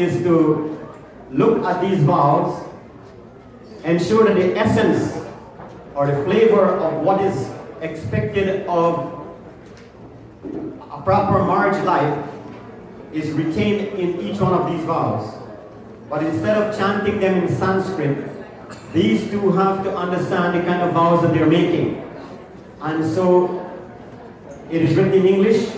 is to look at these vows, ensure that the essence or the flavor of what is expected of a proper marriage life is retained in each one of these vows. But instead of chanting them in Sanskrit, these two have to understand the kind of vows that they're making. And so it is written in English,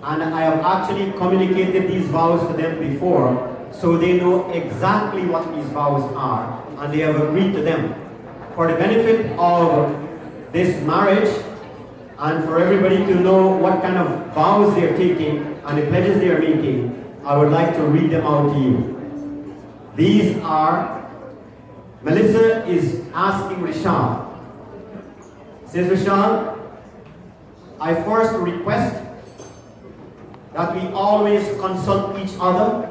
and I have actually communicated these vows to them before, so they know exactly what these vows are, and they have agreed to them. For the benefit of this marriage, and for everybody to know what kind of vows they are taking and the pledges they are making, I would like to read them out to you. These are, Melissa is asking Rishal. Says Rishal, I first request that we always consult each other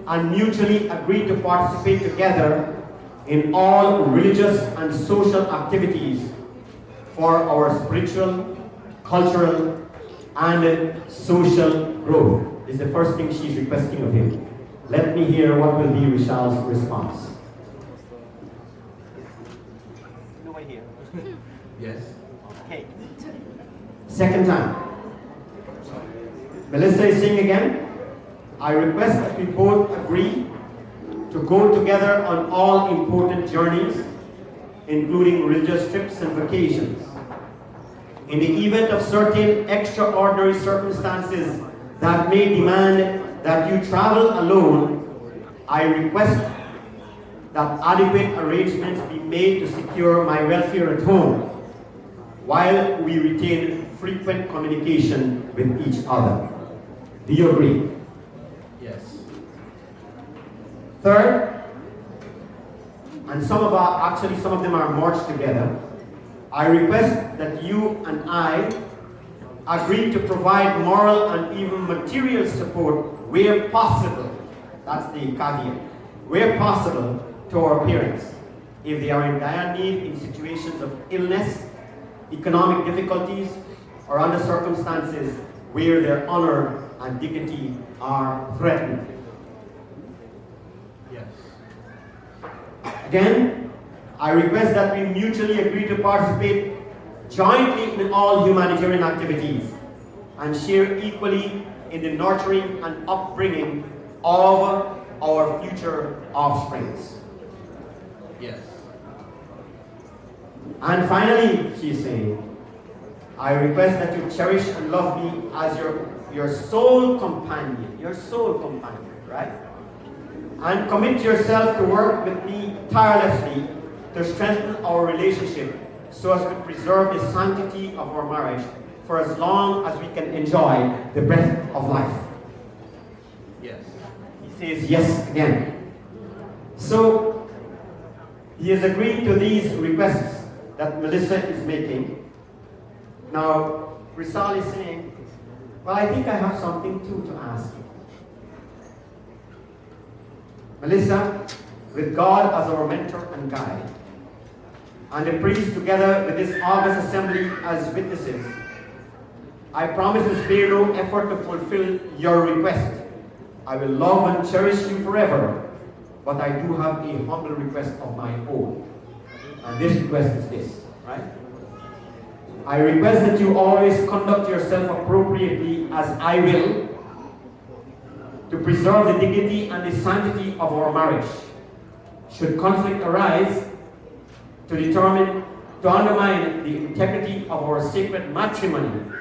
and mutually agree to participate together in all religious and social activities for our spiritual, cultural, and social growth. This is the first thing she's requesting of him. Let me hear what will be Rishal's response. Nobody here. Yes. Okay. Second time. Melissa is saying again, I request that we both agree to go together on all important journeys, including religious trips and vacations. In the event of certain extraordinary circumstances that may demand that you travel alone, I request that adequate arrangements be made to secure my welfare at home, while we retain frequent communication with each other. Do you agree? Yes. Third, and some of them are merged together, I request that you and I agree to provide moral and even material support where possible, that's the caveat, where possible to our parents, if they are in dire need in situations of illness, economic difficulties, or under circumstances where their honor and dignity are threatened. Yes. Again, I request that we mutually agree to participate jointly in all humanitarian activities and share equally in the nurturing and upbringing of our future offsprings. Yes. And finally, she is saying, I request that you cherish and love me as your sole companion, right? And commit yourself to work with me tirelessly to strengthen our relationship so as to preserve the sanctity of our marriage for as long as we can enjoy the breath of life. Yes. He says yes again. So, he has agreed to these requests that Melissa is making. Now, Rizal is saying, well, I think I have something too to ask you. Melissa, with God as our mentor and guide, and the priest together with this august assembly as witnesses, I promise to spare no effort to fulfill your request. I will love and cherish you forever, but I do have a humble request of my own. And this request is this, right? I request that you always conduct yourself appropriately as I will, to preserve the dignity and the sanctity of our marriage. Should conflict arise, to undermine the integrity of our sacred matrimony,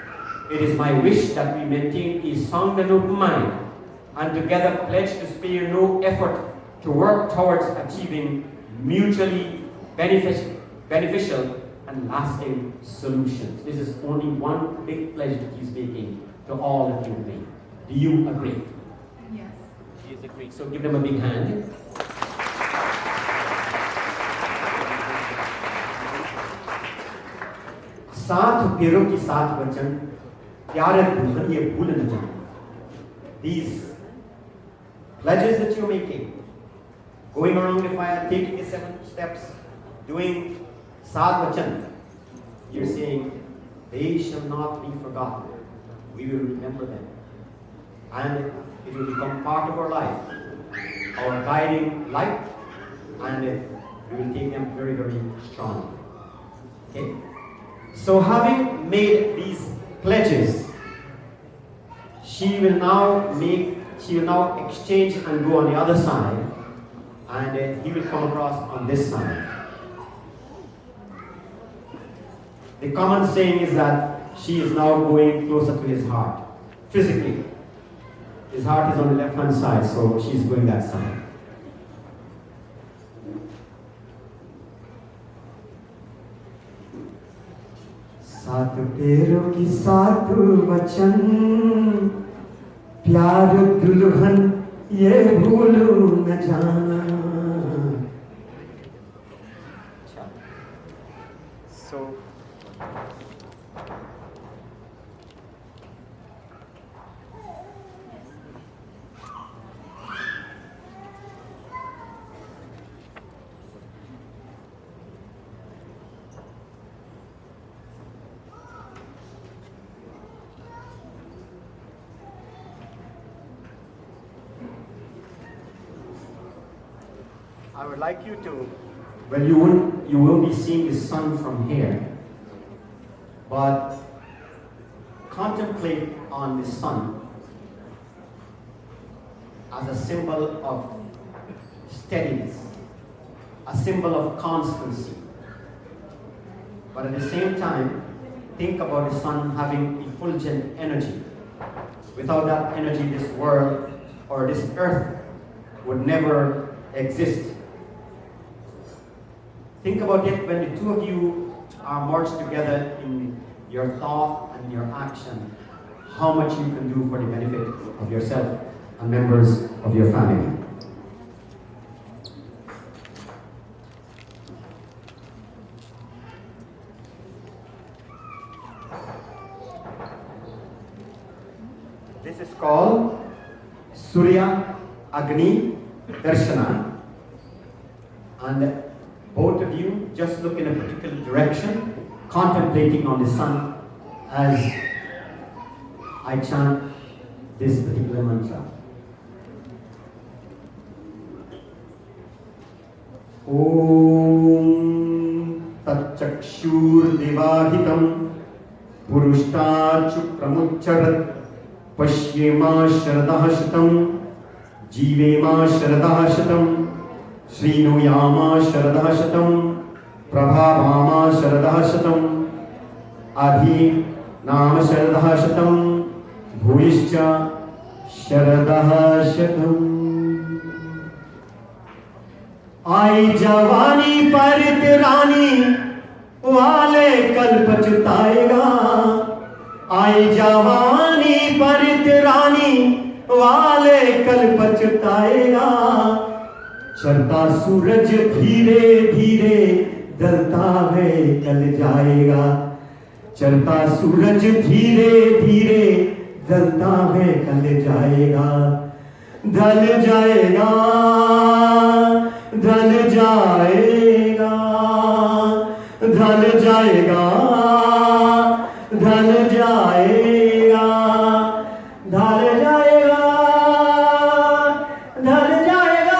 it is my wish that we maintain a sound and open mind, and together pledge to spare no effort to work towards achieving mutually beneficial and lasting solutions. This is only one big pledge that he's making to all of you and me. Do you agree? Yes. He is agreed. So give them a big hand. सात पेरों की सात वचन प्यारे दुल्हन ये भूल न जाए. These pledges that you're making, going around the fire, taking the 7 steps, doing Saat Vachan, you're saying, they shall not be forgotten. We will remember them. And it will become part of our life, our guiding light, and we will take them very, very strong. Okay? So having made these pledges, she will now exchange and go on the other side, and he will come across on this side. The common saying is that she is now going closer to his heart, physically. His heart is on the left-hand side, so she's going that side. सात पेरों की सात वचन, प्यार दुल्हन ये भूलू न जाना. So I would like you to, well, you won't be seeing the sun from here, but contemplate on the sun as a symbol of steadiness, a symbol of constancy. But at the same time, think about the sun having effulgent energy. Without that energy, this world or this earth would never exist. Think about it when the two of you are merged together in your thought and your action, how much you can do for the benefit of yourself and members of your family. This is called Surya Agni Darshana, and both of you just look in a particular direction, contemplating on the sun as I chant this particular mantra. Om Tat Chakshur Devahitam Purushtachu Pramucharat Pashyema Sharadah Shatam Jivema Sharadah Shatam Srinuyama Sharadah Shatam Prabhavama Sharadah Shatam Adhi Nama Sharadah Shatam Bhuyishcha Sharadah Shatam. आई जवानी परित रानी वाले कल पछताएगा. आई जवानी परित रानी वाले कल पछताएगा. चलता सूरज धीरे धीरे ढलता है कल जाएगा. चलता सूरज धीरे धीरे ढलता है कल जाएगा. ढल जाएगा, ढल जाएगा, ढल जाएगा, ढल जाएगा, ढल जाएगा, ढल जाएगा,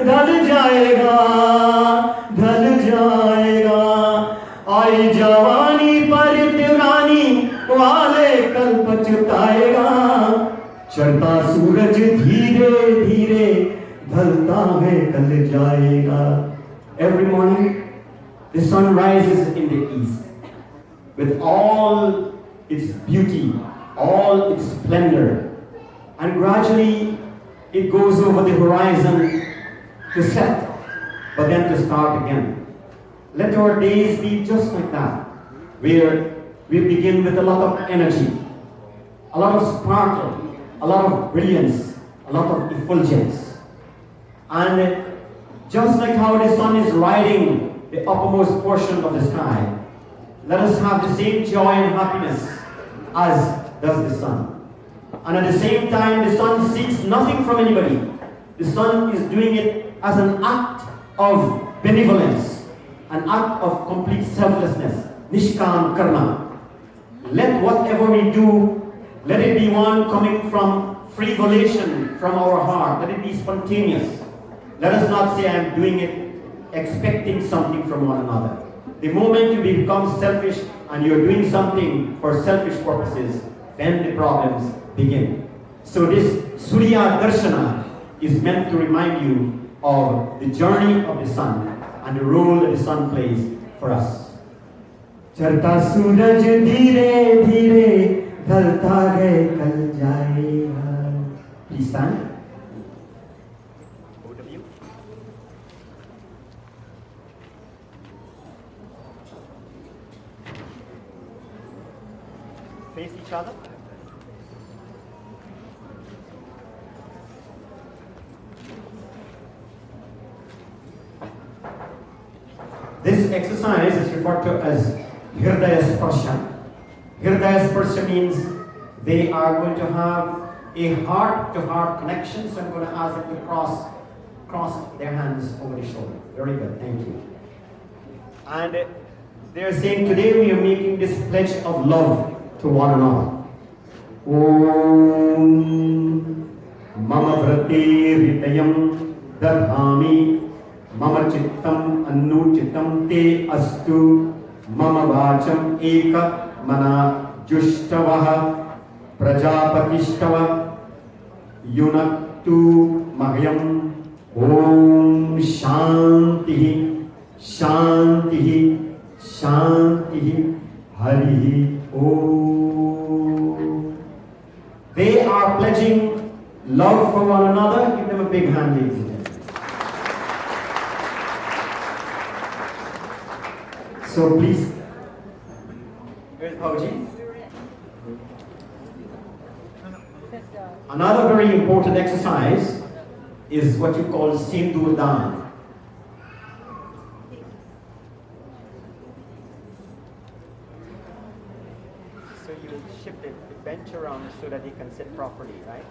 ढल जाएगा, ढल जाएगा. आई जवानी परित रानी वाले कल पछताएगा. चढ़ता सूरज धीरे धीरे ढलता है कल जाएगा. Every morning the sun rises in the east with all its beauty, all its splendor, and gradually it goes over the horizon to set, but then to start again. Let our days be just like that, where we begin with a lot of energy, a lot of sparkle, a lot of brilliance, a lot of effulgence. And just like how the sun is riding the uppermost portion of the sky, let us have the same joy and happiness as does the sun. And at the same time, the sun seeks nothing from anybody. The sun is doing it as an act of benevolence, an act of complete selflessness, nishkam karma. Let whatever we do Let it be one coming from free volition from our heart. Let it be spontaneous. Let us not say, I'm doing it expecting something from one another. The moment you become selfish and you're doing something for selfish purposes, then the problems begin. So this Surya Darshana is meant to remind you of the journey of the sun and the role that the sun plays for us. चढ़ता सूरज धीरे धीरे ढलता है कल जाएगा. Please stand. Both of you. Face each other. This exercise is referred to as Hirdaya Sparsha. Hirdaya Sparsha means they are going to have a heart-to-heart connection, so I'm going to ask them to cross their hands over the shoulder. Very good, thank you. And they're saying today we are making this pledge of love to one another. Om Mama Vrati Ritayam Dadhami Mama Chittam Annu Chittam Te Astu Mama Vacham Eka Mana Jushtavaha Prajapatishtava Yunaktu Mahyam Om Shantihi Shantihi Shantihi Harihi Om. They are pledging love for one another. Give them a big hand, ladies and gentlemen. So please, here's Bhauji. Another very important exercise is what you call Sindur Dan. So you shift the bench around so that you can sit properly, right?